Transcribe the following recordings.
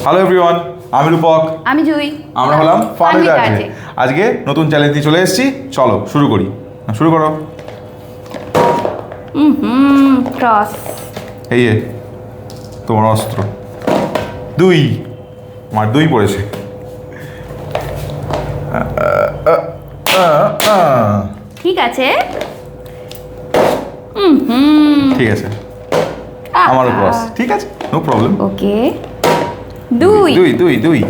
Hello everyone, আমি রূপক, আমি জুই। আমরা হলাম ফান উইথ আরজে। আজকে নতুন চ্যালেঞ্জ নিয়ে চলে এসেছি। চলো শুরু করি। শুরু করো। ক্রস। এই যে তোমার অস্ত্র। দুই, আমার দুই পড়েছে। ঠিক আছে। ঠিক আছে, আমারও ক্রস। ঠিক আছে, নো প্রবলেম। ওকে। দুই দুই দুই দুই।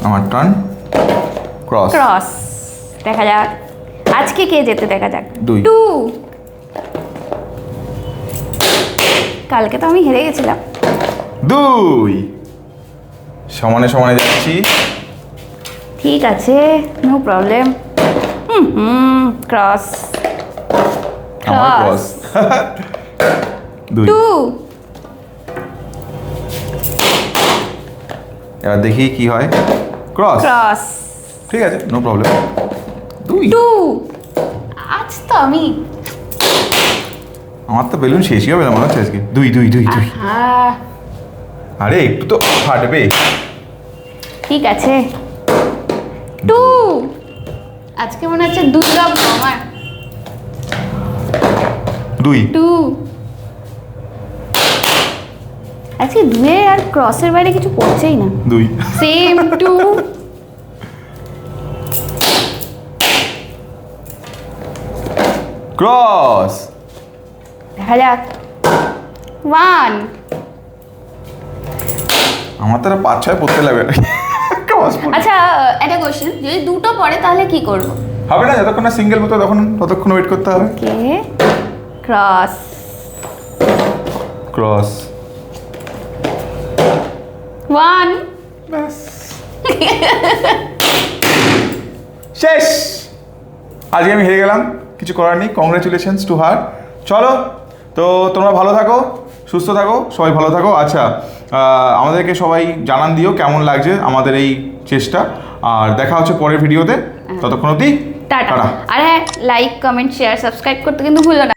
আমার টার্ন। ক্রস। ক্রস। দেখা যাক আজকে কে যেতে, দেখা যাক। দুই। টু। কালকে তো আমি হেরে গেছিলাম। দুই। সমানে সমানে যাচ্ছি। ঠিক আছে, নো প্রবলেম। ক্রস। আমার ক্রস। দুই। টু। এবার দেখি কি হয়। ক্রস। ক্রস। ঠিক আছে, নো প্রবলেম। দুই। টু। আজ তো আমি আমার তো বেলুন শেষই হবে না মনে হচ্ছে আজকে। দুই দুই দুই দুই। হ্যাঁ, আরে একটু তো ফাটবে। ঠিক আছে। টু। আজকে মনে হচ্ছে দুর্গা আমার। দুই। টু। আজকে দুয়ে আর ক্রসের বাইরে কিছু পড়ছেই না। দুই। Same to. ক্রস। দেখা যাক। ওয়ান। আমার তো পাঁচ ছয় পড়তে লাগবে। ক্রস আচ্ছা, একটা কোশ্চেন, যদি দুটো পড়ে তাহলে কি করব? হবে না, যতক্ষণ না সিঙ্গেল মতো ততক্ষণ ওয়েট করতে হবে। ওকে। ক্রস। ক্রস। ওয়ান। ব্যাস শেষ। আজকে আমি হেরে গেলাম, কিছু করার নেই। Congratulations to her. চলো, তো তোমরা ভালো থাকো, সুস্থ থাকো, সবাই ভালো থাকো। আচ্ছা, আমাদেরকে সবাই জানান দিও কেমন লাগছে আমাদের এই চেষ্টা। আর দেখা হচ্ছে পরের ভিডিওতে। ততক্ষণ অবধি টাটা। আর হ্যাঁ, লাইক, কমেন্ট, শেয়ার, সাবস্ক্রাইব করতে কিন্তু ভুলো না।